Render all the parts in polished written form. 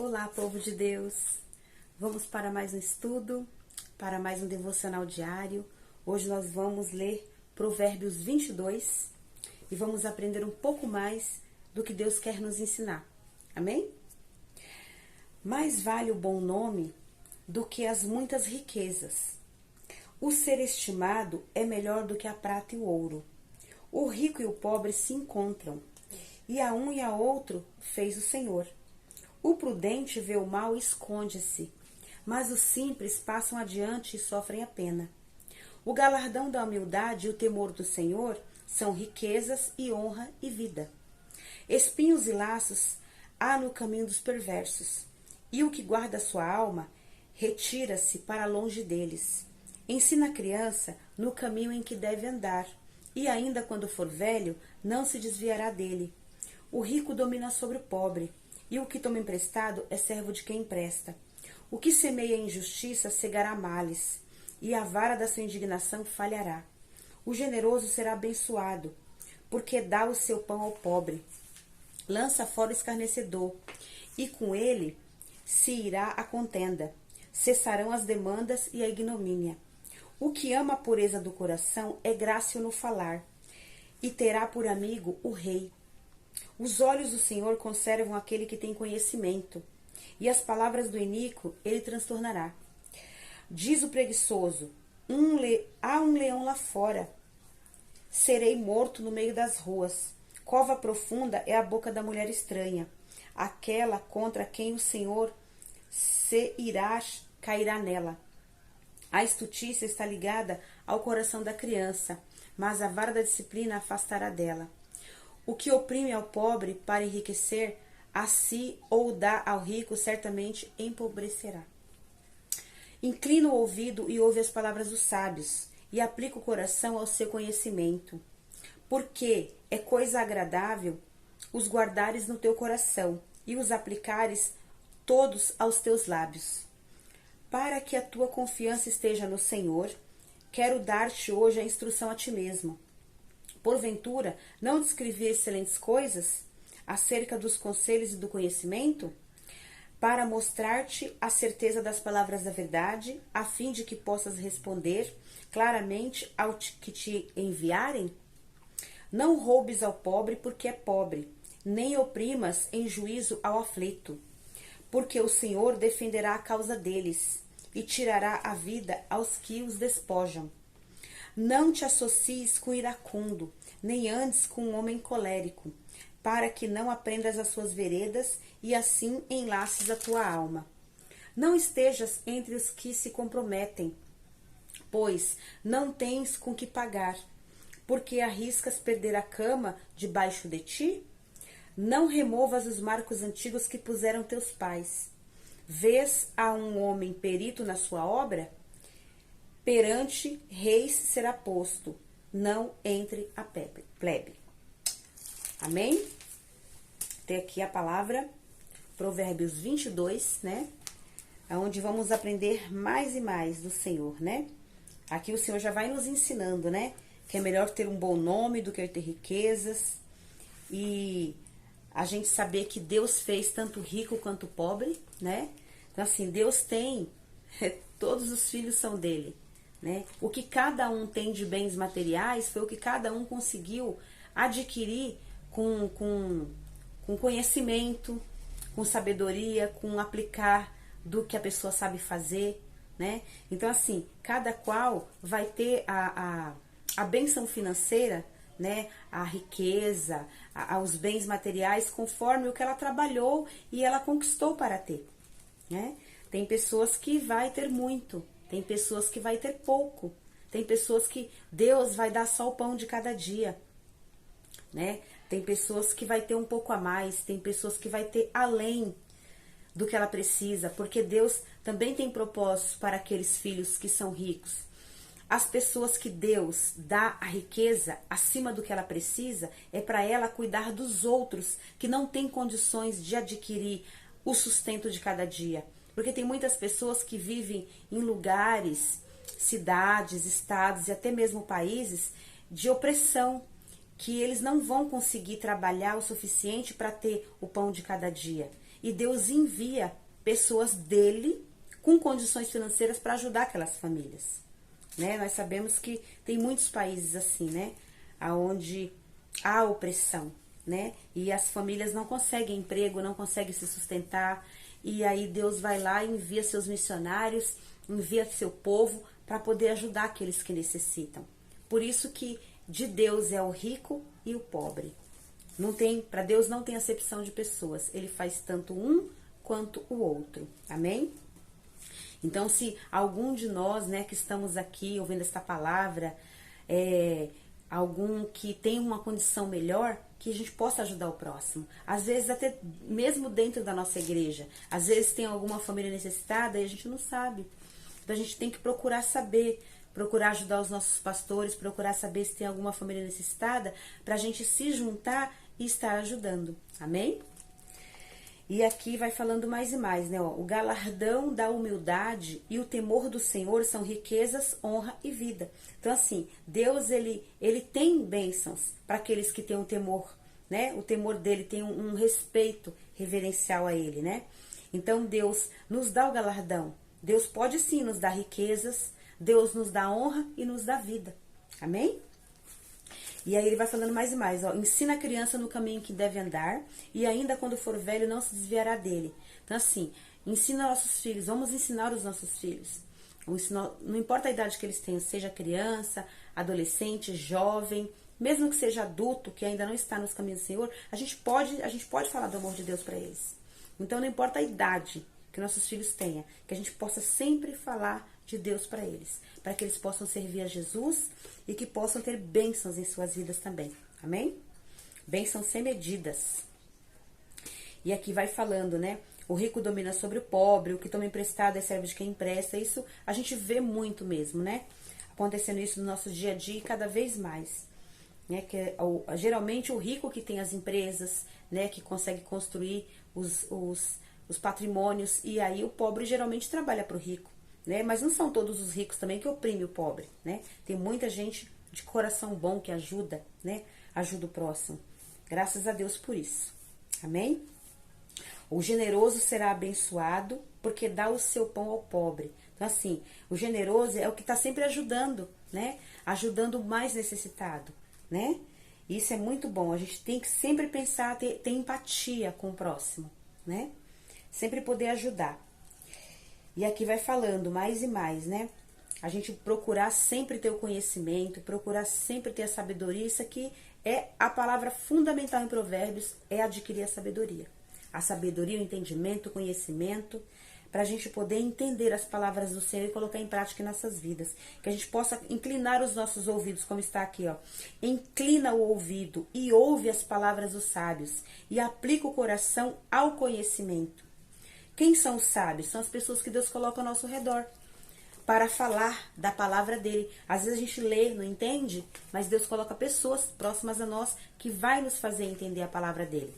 Olá, povo de Deus! Vamos para mais um estudo, para mais um devocional diário. Hoje nós vamos ler Provérbios 22 e vamos aprender um pouco mais do que Deus quer nos ensinar. Amém? Mais vale o bom nome do que as muitas riquezas. O ser estimado é melhor do que a prata e o ouro. O rico e o pobre se encontram, e a um e a outro fez o Senhor. O prudente vê o mal e esconde-se, mas os simples passam adiante e sofrem a pena. O galardão da humildade e o temor do Senhor são riquezas e honra e vida. Espinhos e laços há no caminho dos perversos, e o que guarda sua alma retira-se para longe deles. Ensina a criança no caminho em que deve andar, e ainda quando for velho, não se desviará dele. O rico domina sobre o pobre, e o que toma emprestado é servo de quem empresta. O que semeia injustiça cegará males, e a vara da sua indignação falhará. O generoso será abençoado, porque dá o seu pão ao pobre. Lança fora o escarnecedor, e com ele se irá a contenda. Cessarão as demandas e a ignomínia. O que ama a pureza do coração é grácil no falar, e terá por amigo o rei. Os olhos do Senhor conservam aquele que tem conhecimento, e as palavras do iníquo ele transtornará. Diz o preguiçoso: há um leão lá fora. Serei morto no meio das ruas. Cova profunda é a boca da mulher estranha, aquela contra quem o Senhor se irá, cairá nela. A estutícia está ligada ao coração da criança, mas a vara da disciplina afastará dela. O que oprime ao pobre para enriquecer a si ou dá ao rico certamente empobrecerá. Inclina o ouvido e ouve as palavras dos sábios, e aplica o coração ao seu conhecimento. Porque é coisa agradável os guardares no teu coração e os aplicares todos aos teus lábios. Para que a tua confiança esteja no Senhor, quero dar-te hoje a instrução a ti mesmo. Porventura, não descrevi excelentes coisas acerca dos conselhos e do conhecimento? Para mostrar-te a certeza das palavras da verdade, a fim de que possas responder claramente ao que te enviarem? Não roubes ao pobre porque é pobre, nem oprimas em juízo ao aflito, porque o Senhor defenderá a causa deles e tirará a vida aos que os despojam. Não te associes com iracundo, nem andes com um homem colérico, para que não aprendas as suas veredas e assim enlaces a tua alma. Não estejas entre os que se comprometem, pois não tens com que pagar, porque arriscas perder a cama debaixo de ti? Não removas os marcos antigos que puseram teus pais. Vês a um homem perito na sua obra? Perante reis será posto, não entre a plebe. Amém? Tem aqui a palavra, Provérbios 22, né? Onde vamos aprender mais e mais do Senhor, né? Aqui o Senhor já vai nos ensinando, né? Que é melhor ter um bom nome do que ter riquezas. E a gente saber que Deus fez tanto rico quanto pobre, né? Então, assim, Deus tem, todos os filhos são dele. Né? O que cada um tem de bens materiais foi o que cada um conseguiu adquirir com conhecimento, com sabedoria, com aplicar do que a pessoa sabe fazer, né? Então, assim, cada qual vai ter a bênção financeira, né? A riqueza, os bens materiais, conforme o que ela trabalhou e ela conquistou para ter, né? Tem pessoas que vai ter muito, tem pessoas que vai ter pouco. Tem pessoas que Deus vai dar só o pão de cada dia, né? Tem pessoas que vai ter um pouco a mais. Tem pessoas que vai ter além do que ela precisa. Porque Deus também tem propósitos para aqueles filhos que são ricos. As pessoas que Deus dá a riqueza acima do que ela precisa, é para ela cuidar dos outros que não têm condições de adquirir o sustento de cada dia. Porque tem muitas pessoas que vivem em lugares, cidades, estados e até mesmo países de opressão, que eles não vão conseguir trabalhar o suficiente para ter o pão de cada dia. e Deus envia pessoas dele com condições financeiras para ajudar aquelas famílias, né? Nós sabemos que tem muitos países assim, né? Onde há opressão, né? E as famílias não conseguem emprego, não conseguem se sustentar, e aí Deus vai lá e envia seus missionários, envia seu povo para poder ajudar aqueles que necessitam. Por isso que de Deus é o rico e o pobre. Não tem, para Deus não tem acepção de pessoas. Ele faz tanto um quanto o outro. Amém? Então, se algum de nós, né, que estamos aqui ouvindo esta palavra, algum que tem uma condição melhor, que a gente possa ajudar o próximo. Às vezes até mesmo dentro da nossa igreja. Às vezes tem alguma família necessitada e a gente não sabe. Então a gente tem que procurar saber, procurar ajudar os nossos pastores, procurar saber se tem alguma família necessitada, para a gente se juntar e estar ajudando. Amém? E aqui vai falando mais e mais, né? O galardão da humildade e o temor do Senhor são riquezas, honra e vida. Então, assim, Deus, ele tem bênçãos para aqueles que têm um temor, né? O temor dele tem um respeito reverencial a ele, né? Então, Deus nos dá o galardão. Deus pode sim nos dar riquezas, Deus nos dá honra e nos dá vida. Amém? E aí ele vai falando mais e mais, ó. Ensina a criança no caminho que deve andar, e ainda quando for velho não se desviará dele. Então assim, ensina nossos filhos, vamos ensinar os nossos filhos. Não importa a idade que eles tenham, seja criança, adolescente, jovem, mesmo que seja adulto, que ainda não está nos caminhos do Senhor, a gente pode falar do amor de Deus para eles. Então não importa a idade que nossos filhos tenham, que a gente possa sempre falar de Deus para eles, para que eles possam servir a Jesus e que possam ter bênçãos em suas vidas também. Amém? Bênçãos sem medidas. E aqui vai falando, né? O rico domina sobre o pobre, o que toma emprestado é servo de quem empresta. Isso a gente vê muito mesmo, né? Acontecendo isso no nosso dia a dia e cada vez mais. Né? Que geralmente o rico que tem as empresas, né? Que consegue construir os patrimônios, e aí o pobre geralmente trabalha para o rico. Né? Mas não são todos os ricos também que oprimem o pobre, né? Tem muita gente de coração bom que ajuda, né? Ajuda o próximo. Graças a Deus por isso. Amém? O generoso será abençoado porque dá o seu pão ao pobre. Então assim, o generoso é o que está sempre ajudando, né? Ajudando o mais necessitado, né? Isso é muito bom. A gente tem que sempre pensar, ter empatia com o próximo, né? Sempre poder ajudar. E aqui vai falando mais e mais, né? A gente procurar sempre ter o conhecimento, procurar sempre ter a sabedoria. Isso aqui é a palavra fundamental em Provérbios, é adquirir a sabedoria. A sabedoria, o entendimento, o conhecimento, para a gente poder entender as palavras do Senhor e colocar em prática em nossas vidas. Que a gente possa inclinar os nossos ouvidos, como está aqui, ó. Inclina o ouvido e ouve as palavras dos sábios e aplica o coração ao conhecimento. Quem são os sábios? São as pessoas que Deus coloca ao nosso redor para falar da palavra dele. Às vezes a gente lê, não entende, mas Deus coloca pessoas próximas a nós que vai nos fazer entender a palavra dele.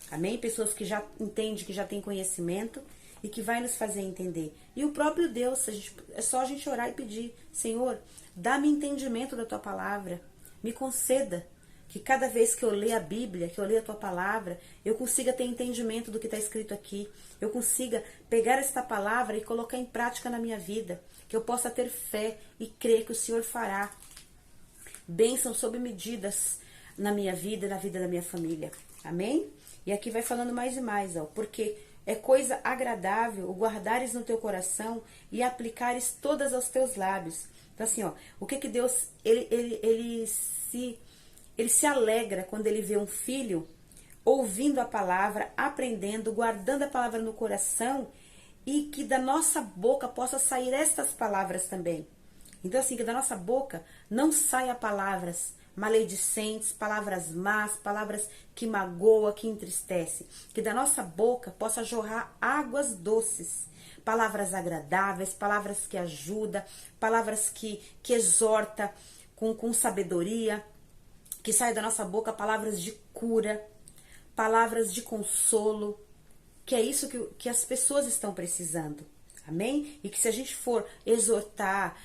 Amém? Pessoas que já entendem, que já têm conhecimento e que vai nos fazer entender. E o próprio Deus, é só a gente orar e pedir: Senhor, dá-me entendimento da tua palavra, me conceda que cada vez que eu ler a Bíblia, que eu ler a tua palavra, eu consiga ter entendimento do que está escrito aqui. Eu consiga pegar esta palavra e colocar em prática na minha vida. Que eu possa ter fé e crer que o Senhor fará bênçãos sob medidas na minha vida e na vida da minha família. Amém? E aqui vai falando mais e mais, ó. Porque é coisa agradável o guardares no teu coração e aplicares todas aos teus lábios. Então assim, ó, o que Deus, ele se alegra quando ele vê um filho ouvindo a palavra, aprendendo, guardando a palavra no coração, e que da nossa boca possa sair estas palavras também. Então assim, que da nossa boca não saia palavras maledicentes, palavras más, palavras que magoam, que entristecem. Que da nossa boca possa jorrar águas doces, palavras agradáveis, palavras que ajudam, palavras que exortam com sabedoria. Que saia da nossa boca palavras de cura, palavras de consolo, que é isso que as pessoas estão precisando. Amém? E que se a gente for exortar,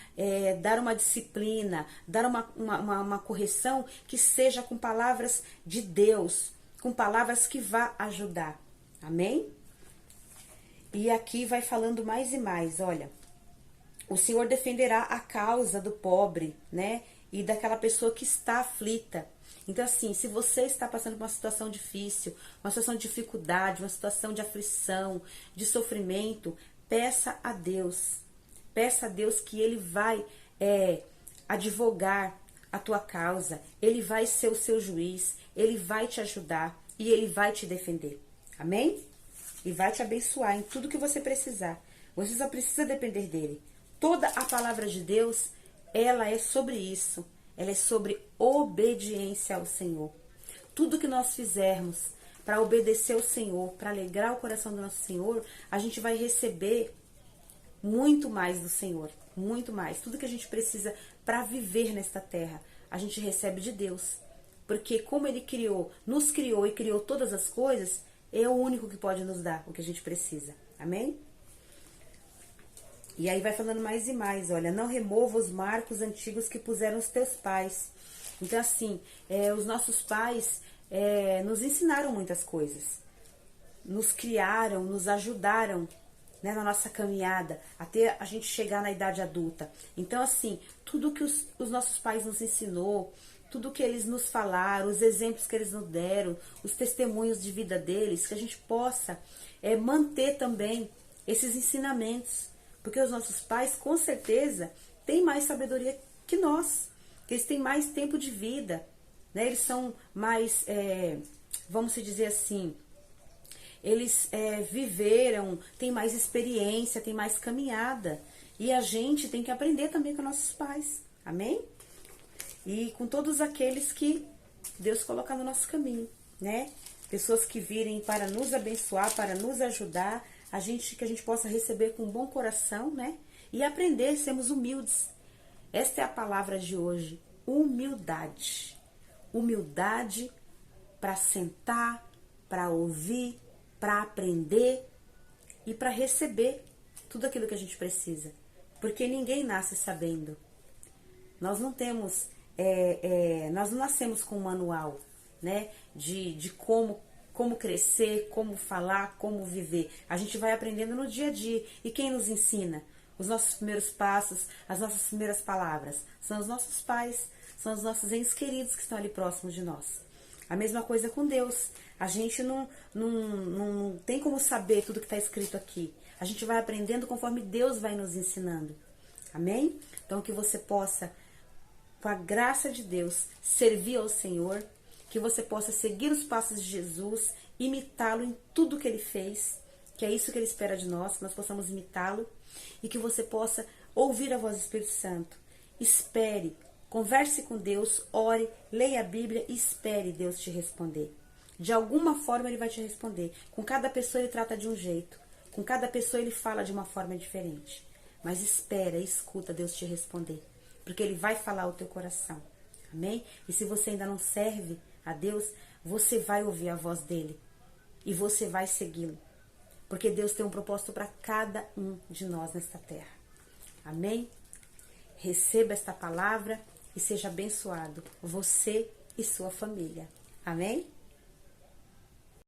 dar uma disciplina, dar uma correção, que seja com palavras de Deus, com palavras que vá ajudar. Amém? E aqui vai falando mais e mais, olha. O Senhor defenderá a causa do pobre, né? E daquela pessoa que está aflita. Então, assim, se você está passando por uma situação difícil, uma situação de dificuldade, uma situação de aflição, de sofrimento, peça a Deus. Peça a Deus que Ele vai advogar a tua causa. Ele vai ser o seu juiz. Ele vai te ajudar e Ele vai te defender. Amém? E vai te abençoar em tudo que você precisar. Você só precisa depender dEle. Toda a palavra de Deus, ela é sobre isso. Ela é sobre obediência ao Senhor. Tudo que nós fizermos para obedecer ao Senhor, para alegrar o coração do nosso Senhor, a gente vai receber muito mais do Senhor. Muito mais. Tudo que a gente precisa para viver nesta terra, a gente recebe de Deus. Porque como Ele nos criou e criou todas as coisas, é o único que pode nos dar o que a gente precisa. Amém? E aí vai falando mais e mais, olha, não remova os marcos antigos que puseram os teus pais. Então, assim, os nossos pais nos ensinaram muitas coisas. Nos criaram, nos ajudaram, né, na nossa caminhada, até a gente chegar na idade adulta. Então, assim, tudo que os nossos pais nos ensinou, tudo que eles nos falaram, os exemplos que eles nos deram, os testemunhos de vida deles, que a gente possa manter também esses ensinamentos. Porque os nossos pais, com certeza, têm mais sabedoria que nós. Eles têm mais tempo de vida, né? Eles são mais, vamos dizer assim, eles viveram, têm mais experiência, têm mais caminhada. E a gente tem que aprender também com nossos pais. Amém? E com todos aqueles que Deus coloca no nosso caminho, né? Pessoas que virem para nos abençoar, para nos ajudar, que a gente possa receber com um bom coração, né? E aprender, sermos humildes. Esta é a palavra de hoje, humildade. Humildade para sentar, para ouvir, para aprender e para receber tudo aquilo que a gente precisa. Porque ninguém nasce sabendo. Nós não temos, nós não nascemos com um manual, né? De como crescer, como falar, como viver. A gente vai aprendendo no dia a dia. E quem nos ensina? Os nossos primeiros passos, as nossas primeiras palavras. São os nossos pais, são os nossos entes queridos que estão ali próximos de nós. A mesma coisa com Deus. A gente não tem como saber tudo que está escrito aqui. A gente vai aprendendo conforme Deus vai nos ensinando. Amém? Então que você possa, com a graça de Deus, servir ao Senhor, que você possa seguir os passos de Jesus, imitá-lo em tudo que Ele fez, que é isso que Ele espera de nós, que nós possamos imitá-lo, e que você possa ouvir a voz do Espírito Santo. Espere, converse com Deus, ore, leia a Bíblia e espere Deus te responder. De alguma forma Ele vai te responder. Com cada pessoa Ele trata de um jeito, com cada pessoa Ele fala de uma forma diferente. Mas espera, escuta Deus te responder, porque Ele vai falar ao teu coração. Amém? E se você ainda não serve a Deus, você vai ouvir a voz dele e você vai segui-lo, porque Deus tem um propósito para cada um de nós nesta terra. Amém? Receba esta palavra e seja abençoado, você e sua família. Amém?